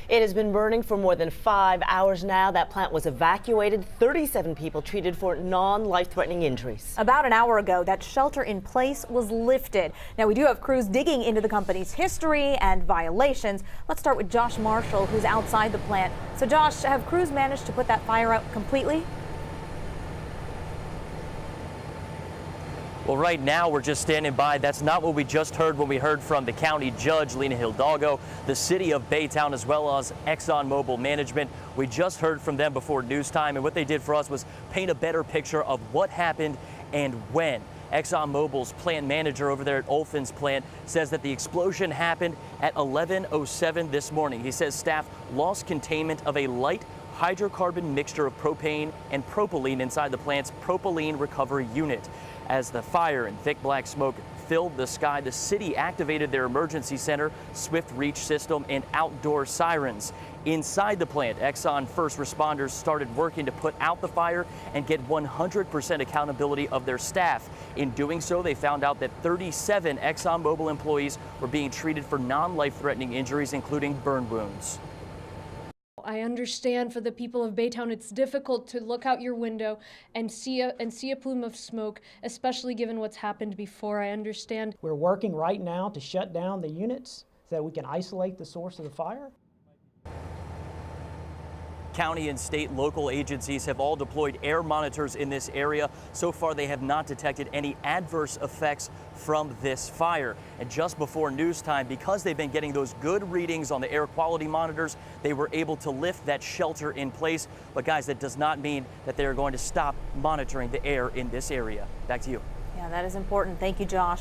It has been burning for more than 5 hours now. That plant was evacuated. 37 people treated for non-life-threatening injuries. About an hour ago, that shelter in place was lifted. Now, we do have crews digging into the company's history and violations. Let's start with Josh Marshall, who's outside the plant. So, Josh, have crews managed to put that fire out completely? Well, right now we're just standing by. That's not what we just heard when we heard from the county judge, Lena Hidalgo, the city of Baytown, as well as ExxonMobil management. We just heard from them before news time, and what they did for us was paint a better picture of what happened and when. ExxonMobil's plant manager over there at Olfin's plant says that the explosion happened at 11:07 this morning. He says staff lost containment of a light hydrocarbon mixture of propane and propylene inside the plant's propylene recovery unit. As the fire and thick black smoke filled the sky, the city activated their emergency center, swift reach system, and outdoor sirens. Inside the plant, Exxon first responders started working to put out the fire and get 100% accountability of their staff. In doing so, they found out that 37 ExxonMobil employees were being treated for non-life-threatening injuries, including burn wounds. I understand for the people of Baytown, it's difficult to look out your window and see a plume of smoke, especially given what's happened before. I understand. We're working right now to shut down the units so that we can isolate the source of the fire. County and state local agencies have all deployed air monitors in this area. So far, they have not detected any adverse effects from this fire. And just before news time, because they've been getting those good readings on the air quality monitors, they were able to lift that shelter in place. But guys, that does not mean that they're going to stop monitoring the air in this area. Back to you. Yeah, that is important. Thank you, Josh.